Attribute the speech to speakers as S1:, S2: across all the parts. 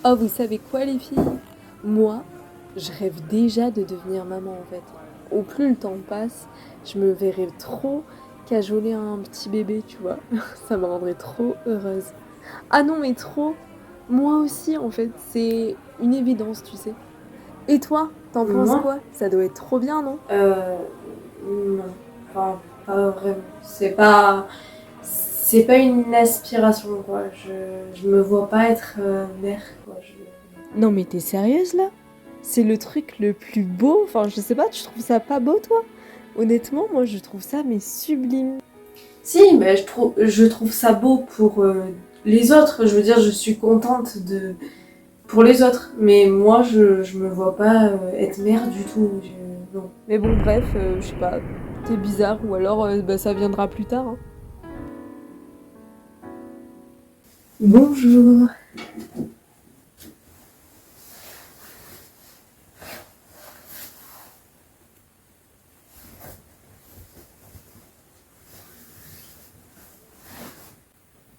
S1: Oh, vous savez quoi les filles? Moi, je rêve déjà de devenir maman en fait. Au plus le temps passe, je me verrais trop cajoler un petit bébé, tu vois. Ça me rendrait trop heureuse. Ah non, mais trop. Moi aussi en fait, c'est une évidence, tu sais. Et toi, t'en penses
S2: Moi,
S1: quoi? Ça doit être trop bien, non?
S2: euh, non, enfin, pas vraiment. C'est pas une aspiration, quoi. Je me vois pas être mère, quoi.
S1: Non mais t'es sérieuse là? C'est le truc le plus beau, enfin je sais pas, tu trouves ça pas beau toi? Honnêtement, moi je trouve ça mais sublime.
S2: Si, mais je trouve ça beau pour les autres. Je veux dire, je suis contente pour les autres. Mais moi, je me vois pas être mère du tout. Non.
S1: Mais bon bref, je sais pas, t'es bizarre ou alors bah, ça viendra plus tard, hein.
S2: Bonjour.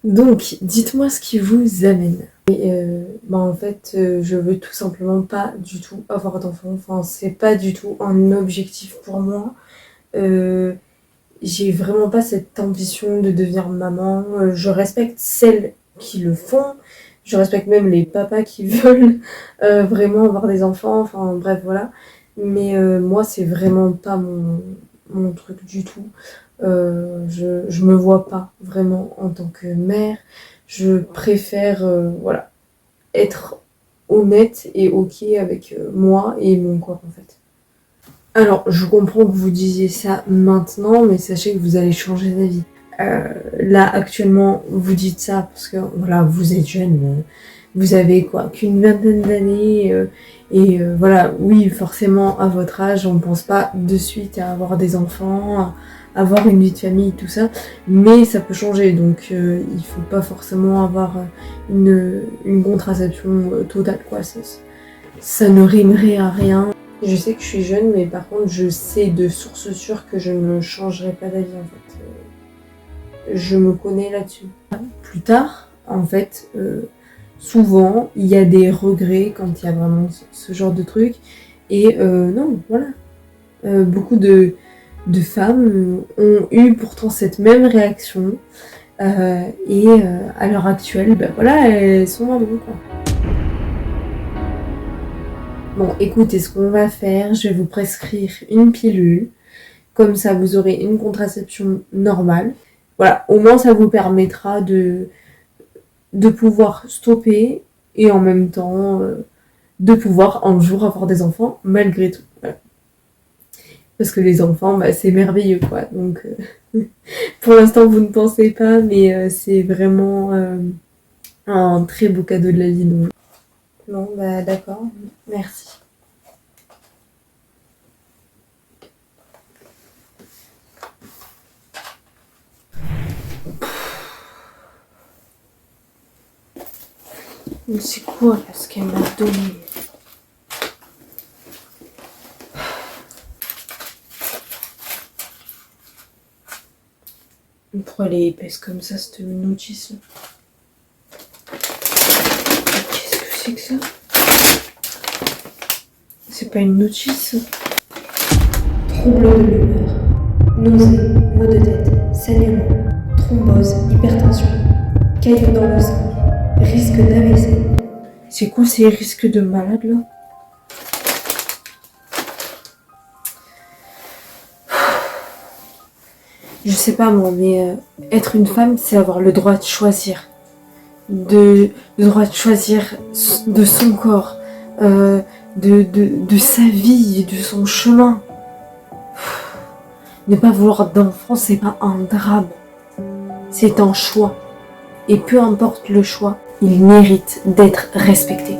S2: Donc, dites-moi ce qui vous amène. En fait, je veux tout simplement pas du tout avoir d'enfant. Enfin, c'est pas du tout un objectif pour moi. Euh, j'ai vraiment pas cette ambition de devenir maman. Je respecte celles qui le font. Je respecte même les papas qui veulent vraiment avoir des enfants. Enfin, bref, voilà. Mais moi, c'est vraiment pas mon truc du tout. Je me vois pas vraiment en tant que mère. Je préfère, voilà, être honnête et ok avec moi et mon corps en fait. Alors, je comprends que vous disiez ça maintenant, mais sachez que vous allez changer d'avis. Là, actuellement, vous dites ça parce que voilà, vous êtes jeune, vous avez quoi, qu'une vingtaine d'années, et voilà, oui, forcément, à votre âge, on pense pas de suite à avoir des enfants, à avoir une vie de famille, tout ça, mais ça peut changer, donc il faut pas forcément avoir une contraception totale, quoi. Ça ne rimerait à rien. Je sais que je suis jeune, mais par contre, je sais de source sûre que je ne changerai pas d'avis, en fait. Je me connais là-dessus. Plus tard, en fait, souvent, il y a des regrets quand il y a vraiment ce genre de truc. Et non, voilà. Beaucoup de femmes ont eu pourtant cette même réaction. Et à l'heure actuelle, ben voilà, elles sont mamans, quoi. Bon, écoutez, ce qu'on va faire, je vais vous prescrire une pilule. Comme ça, vous aurez une contraception normale. Voilà, au moins ça vous permettra de pouvoir stopper et en même temps de pouvoir un jour avoir des enfants malgré tout. Voilà. Parce que les enfants, bah, c'est merveilleux, quoi. Donc, pour l'instant, vous ne pensez pas, mais c'est vraiment un très beau cadeau de la vie. Donc. Non, bah d'accord, merci. Mais c'est quoi là ce qu'elle m'a donné? Pourquoi elle est épaisse comme ça, cette notice là? Qu'est-ce que c'est que ça? C'est pas une notice? Trouble de l'humeur, nausées, maux de tête, saignement, thrombose, hypertension, caillots dans le sang, risque d'AVC. C'est quoi ces risques de malade là? Je sais pas moi, mais être une femme, c'est avoir le droit de choisir. Le droit de choisir de son corps, de sa vie, de son chemin. Ne pas vouloir d'enfant, c'est pas un drame. C'est un choix. Et peu importe le choix, il mérite d'être respecté.